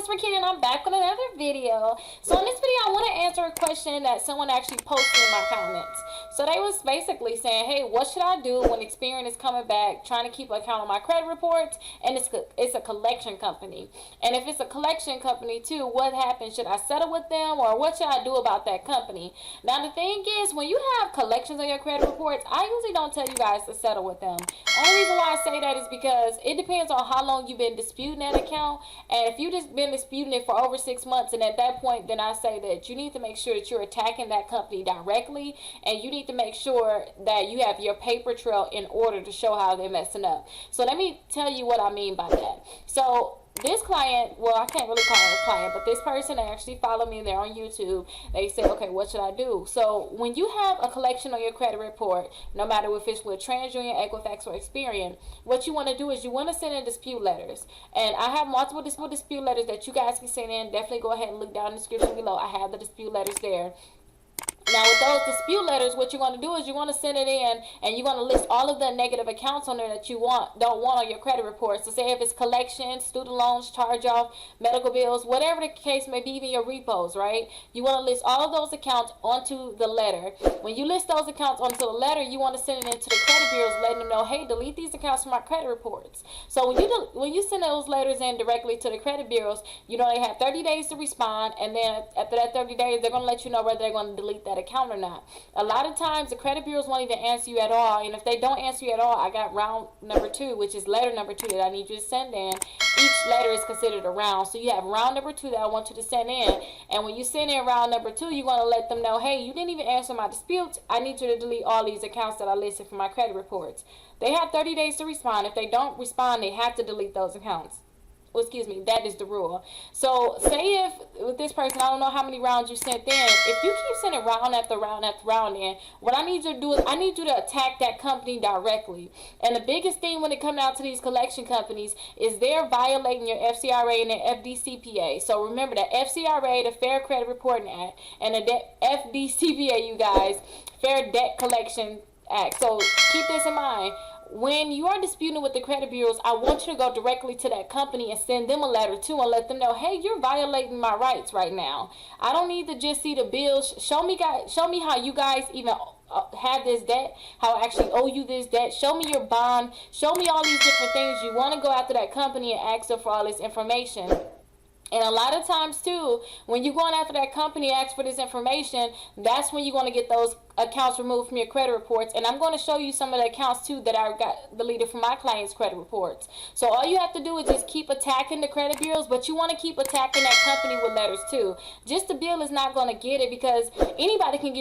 is Rickita, and I'm back with another video. So in this video, I want to answer a question that someone actually posted in my comments. So they was basically saying, hey, what should I do when Experian is coming back, trying to keep an account on my credit reports, and it's a collection company. And if it's a collection company too, what happens? Should I settle with them, or what should I do about that company? Now the thing is, when you have collections on your credit reports, I usually don't tell you guys to settle with them. Only reason why I say that is because it depends on how long you've been disputing that account. And if you just been disputing it for over 6 months, and at that point, then I say that you need to make sure that you're attacking that company directly, and you need to make sure that you have your paper trail in order to show how they're messing up. So let me tell you what I mean by that. So this client, well, I can't really call her a client, but this person actually followed me there on YouTube. They said, okay, what should I do? So when you have a collection on your credit report, no matter if it's with TransUnion, Equifax, or Experian, what you want to do is you want to send in dispute letters. And I have multiple dispute letters that you guys can send in. Definitely go ahead and look down in the description below. I have the dispute letters there. Now, with those dispute letters, what you're going to do is you're going to send it in, and you're going to list all of the negative accounts on there that you don't want on your credit reports. So say if it's collection, student loans, charge-off, medical bills, whatever the case may be, even your repos, right? You want to list all of those accounts onto the letter. When you list those accounts onto the letter, you want to send it into the credit bureaus, letting them know, hey, delete these accounts from my credit reports. So when you send those letters in directly to the credit bureaus, you know they have 30 days to respond, and then after that 30 days, they're going to let you know whether they're going to delete that account or not. A lot of times the credit bureaus won't even answer you at all, and if they don't answer you at all, I got round number 2, which is letter number 2 that I need you to send in. Each letter is considered a round, so you have round number 2 that I want you to send in, and when you send in round number 2, you're going to let them know, hey, you didn't even answer my disputes. I need you to delete all these accounts that I listed for my credit reports. They have 30 days to respond. If they don't respond, they have to delete those accounts. Well, excuse me, that is the rule. So say if with this person, I don't know how many rounds you sent in, if you keep sending round after round after round in, what I need you to do is I need you to attack that company directly. And the biggest thing when it comes down to these collection companies is they're violating your FCRA and their FDCPA. So remember that FCRA, the Fair Credit Reporting Act, and the FDCPA, you guys, Fair Debt Collection Act. So keep this in mind. When you are disputing with the credit bureaus, I want you to go directly to that company and send them a letter too, and let them know, hey, you're violating my rights right now. I don't need to just see the bills. Show me how you guys even have this debt, how I actually owe you this debt. Show me your bond. Show me all these different things. You want to go after that company and ask them for all this information. And a lot of times too, when you're going after that company and ask for this information, that's when you're going to get those accounts removed from your credit reports. And I'm going to show you some of the accounts too that I got deleted from my clients' credit reports. So all you have to do is just keep attacking the credit bureaus, but you want to keep attacking that company with letters too. Just the bill is not going to get it, because anybody can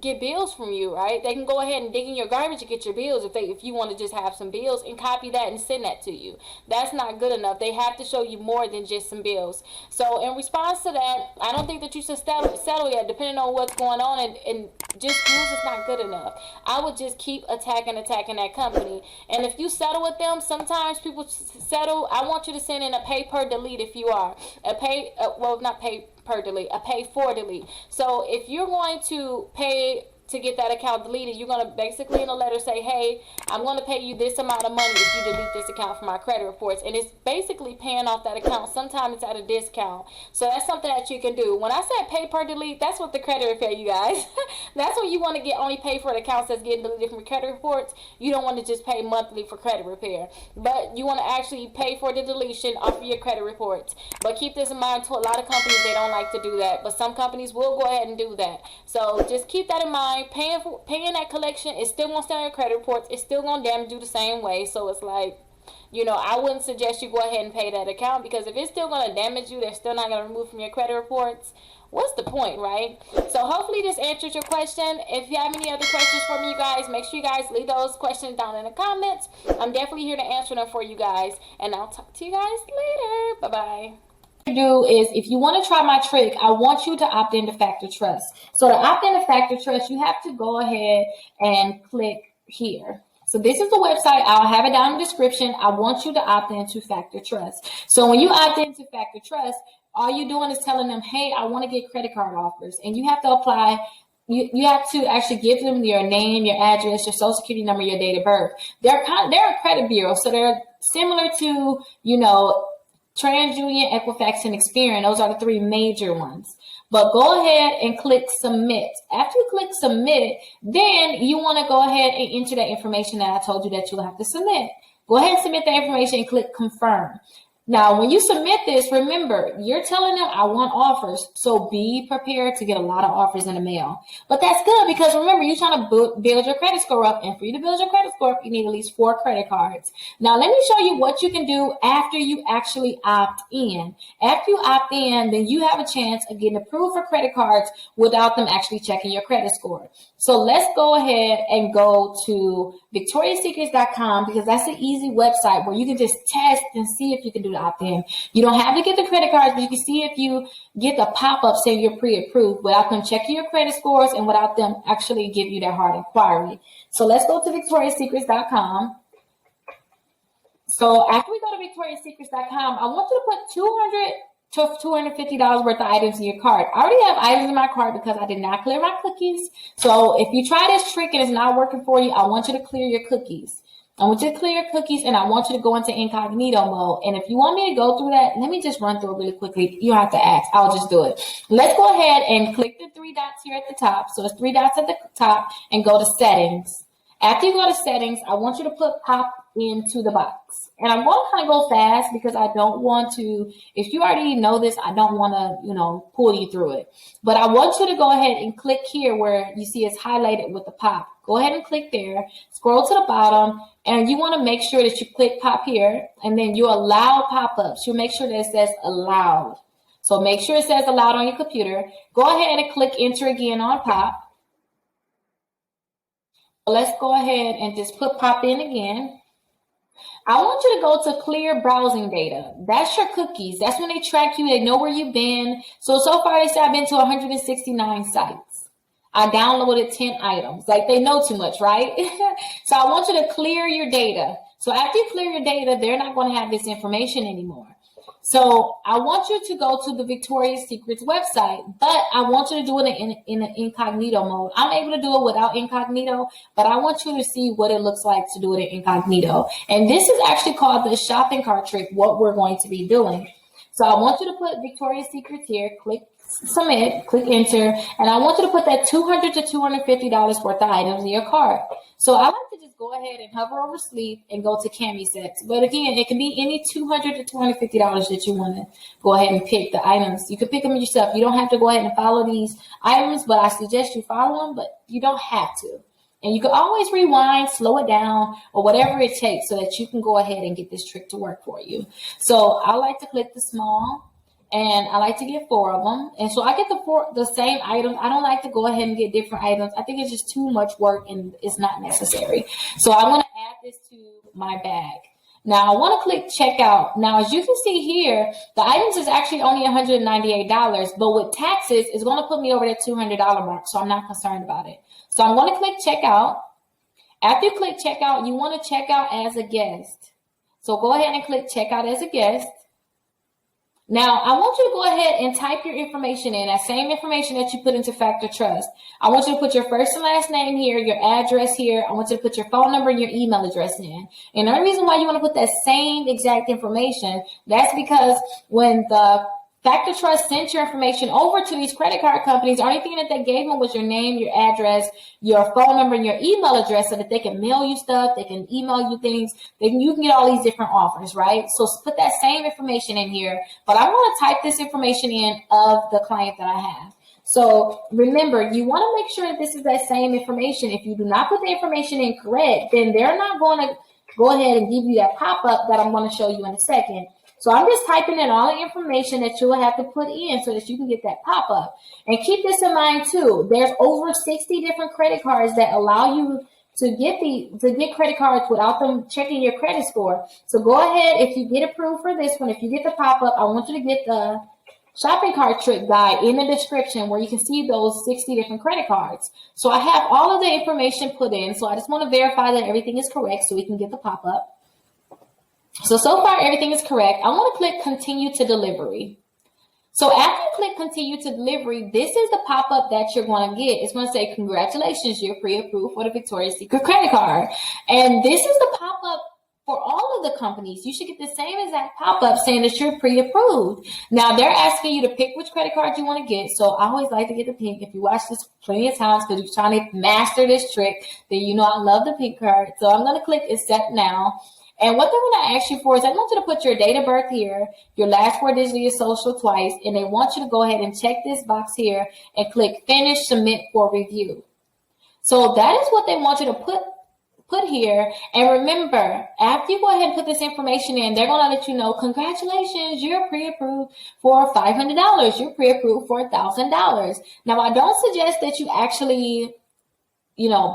get bills from you, right? They can go ahead and dig in your garbage and get your bills if you want to just have some bills and copy that and send that to you. That's not good enough. They have to show you more than just some bills. So in response to that, I don't think that you should settle yet, depending on what's going on, and just bills is not good enough. I would just keep attacking that company. And if you settle with them, sometimes people settle. I want you to send in a pay per delete if you are. Not pay per delete, a pay for delete. So if you're going to pay to get that account deleted, you're going to basically in a letter say, hey, I'm going to pay you this amount of money if you delete this account from my credit reports. And it's basically paying off that account. Sometimes it's at a discount. So that's something that you can do. When I said pay per delete, that's what the credit repair, you guys. That's when you want to only pay for the accounts that's getting deleted from your credit reports. You don't want to just pay monthly for credit repair, but you want to actually pay for the deletion off of your credit reports. But keep this in mind, to a lot of companies, they don't like to do that, but some companies will go ahead and do that. So just keep that in mind. Paying that collection is still going to stay on your credit reports. It's still going to damage you the same way. So it's like, I wouldn't suggest you go ahead and pay that account, because if it's still going to damage you, they're still not going to remove from your credit reports. What's the point, right? So hopefully this answers your question. If you have any other questions for me, you guys, make sure you guys leave those questions down in the comments. I'm definitely here to answer them for you guys, and I'll talk to you guys later. Bye-bye. Do is, if you want to try my trick, I want you to opt into Factor Trust. So to opt into Factor Trust, you have to go ahead and click here. So this is the website. I'll have it down in the description. I want you to opt into Factor Trust. So when you opt into Factor Trust, all you're doing is telling them, hey, I want to get credit card offers, and you have to apply. You have to actually give them your name, your address, your social security number, your date of birth. They're a credit bureau, so they're similar to, TransUnion, Equifax, and Experian. Those are the three major ones. But go ahead and click submit. After you click submit, then you want to go ahead and enter that information that I told you that you'll have to submit. Go ahead and submit the information and click confirm. Now, when you submit this, remember, you're telling them I want offers. So be prepared to get a lot of offers in the mail. But that's good because remember, you're trying to build your credit score up. And for you to build your credit score up, you need at least 4 credit cards. Now, let me show you what you can do after you actually opt in. After you opt in, then you have a chance of getting approved for credit cards without them actually checking your credit score. So let's go ahead and go to victoriassecrets.com because that's an easy website where you can just test and see if you can do the opt-in. You don't have to get the credit cards, but you can see if you get the pop-up saying you're pre-approved without them checking your credit scores and without them actually give you that hard inquiry. So let's go to victoriassecrets.com. So after we go to victoriassecrets.com, I want you to put $250 worth of items in your cart. I already have items in my cart because I did not clear my cookies. So if you try this trick and it's not working for you, I want you to clear your cookies. I want you to clear your cookies and I want you to go into incognito mode. And if you want me to go through that, let me just run through it really quickly. You don't have to ask. I'll just do it. Let's go ahead and click the 3 dots here at the top. So it's 3 dots at the top and go to settings. After you go to settings, I want you to put pop into the box. And I'm going to kind of go fast because I don't want to, if you already know this, I don't want to, pull you through it. But I want you to go ahead and click here where you see it's highlighted with the pop. Go ahead and click there, scroll to the bottom, and you want to make sure that you click pop here, and then you allow pop-ups. You make sure that it says allowed. So make sure it says allowed on your computer. Go ahead and click enter again on pop. Let's go ahead and just put pop in again. I want you to go to clear browsing data. That's your cookies. That's when they track you. They know where you've been. So far they say I've been to 169 sites. I downloaded 10 items. Like they know too much, right? So I want you to clear your data. So after you clear your data, they're not going to have this information anymore. So I want you to go to the Victoria's Secrets website, but I want you to do it in an incognito mode. I'm able to do it without incognito, but I want you to see what it looks like to do it in incognito. And this is actually called the shopping cart trick, what we're going to be doing. So I want you to put Victoria's Secrets here, click submit, click enter, and I want you to put that $200 to $250 worth of items in your cart. So I like to just go ahead and hover over sleep and go to Cami sets. But again, it can be any $200 to $250 that you want to go ahead and pick the items. You can pick them yourself. You don't have to go ahead and follow these items, but I suggest you follow them, but you don't have to. And you can always rewind, slow it down, or whatever it takes so that you can go ahead and get this trick to work for you. So I like to click the small. And I like to get 4 of them. And so I get the same items. I don't like to go ahead and get different items. I think it's just too much work and it's not necessary. So I want to add this to my bag. Now I want to click checkout. Now, as you can see here, the items is actually only $198, but with taxes, it's going to put me over that $200 mark. So I'm not concerned about it. So I'm going to click checkout. After you click checkout, you want to check out as a guest. So go ahead and click checkout as a guest. Now, I want you to go ahead and type your information in, that same information that you put into Factor Trust. I want you to put your first and last name here, your address here. I want you to put your phone number and your email address in. And the only reason why you want to put that same exact information, that's because when the Factor Trust sent your information over to these credit card companies, the only thing that they gave them was your name, your address, your phone number, and your email address so that they can mail you stuff, they can email you things, you can get all these different offers, right? So put that same information in here, but I'm going to type this information in of the client that I have. So remember, you want to make sure that this is that same information. If you do not put the information in correct, then they're not going to go ahead and give you that pop-up that I'm going to show you in a second. So I'm just typing in all the information that you will have to put in so that you can get that pop-up. And keep this in mind too. There's over 60 different credit cards that allow you to get credit cards without them checking your credit score. So go ahead, if you get approved for this one, if you get the pop-up, I want you to get the shopping cart trick guide in the description where you can see those 60 different credit cards. So I have all of the information put in. So I just want to verify that everything is correct so we can get the pop-up. So far, everything is correct. I want to click continue to delivery. So after you click continue to delivery, this is the pop-up that you're going to get. It's going to say, congratulations, you're pre-approved for the Victoria's Secret credit card. And this is the pop-up for all of the companies, you should get the same exact pop-up saying that you're pre-approved. Now, they're asking you to pick which credit card you want to get. So I always like to get the pink. If you watch this plenty of times because you're trying to master this trick, then you know I love the pink card. So I'm going to click Accept Now. And what they're going to ask you for is they want you to put your date of birth here, your last 4 digits of your social twice, and they want you to go ahead and check this box here and click Finish Submit for Review. So that is what they want you to put here. And remember, after you go ahead and put this information in, they're going to let you know, congratulations, you're pre-approved for $500. You're pre-approved for $1,000. Now, I don't suggest that you actually,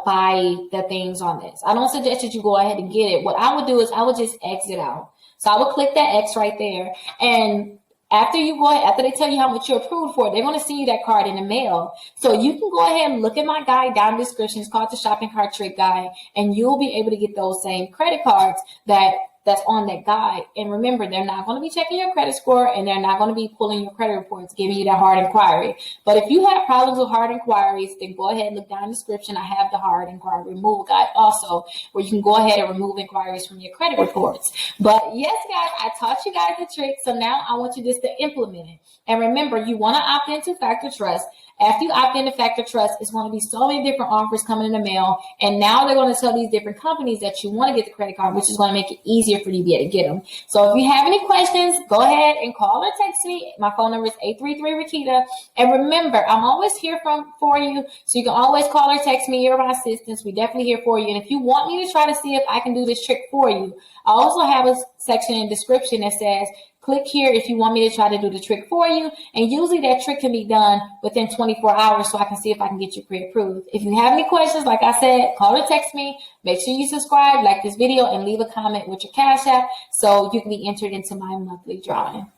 buy the things on this. I don't suggest that you go ahead and get it. What I would do is I would just exit out. So I would click that X right there. And after they tell you how much you're approved for, they're going to send you that card in the mail. So you can go ahead and look at my guide down in the description. It's called the Shopping Cart Trick Guide, and you'll be able to get those same credit cards that's on that guide. And remember, they're not going to be checking your credit score, and they're not going to be pulling your credit reports, giving you that hard inquiry. But if you have problems with hard inquiries, then go ahead and look down in the description. I have the hard inquiry removal guide also, where you can go ahead and remove inquiries from your credit reports. But yes, guys, I taught you guys the trick. So now I want you just to implement it. And remember, you want to opt into Factor Trust. After you opt into Factor Trust, it's going to be so many different offers coming in the mail. And now they're going to tell these different companies that you want to get the credit card, which is going to make it easier for you to be able to get them. So if you have any questions, go ahead and call or text me. My phone number is 833-Rickita. And remember, I'm always here for you. So you can always call or text me. You're my assistants. We're definitely here for you. And if you want me to try to see if I can do this trick for you, I also have a section in the description that says, click here if you want me to try to do the trick for you. And usually that trick can be done within 24 hours so I can see if I can get you pre-approved. If you have any questions, like I said, call or text me. Make sure you subscribe, like this video, and leave a comment with your Cash App so you can be entered into my monthly drawing.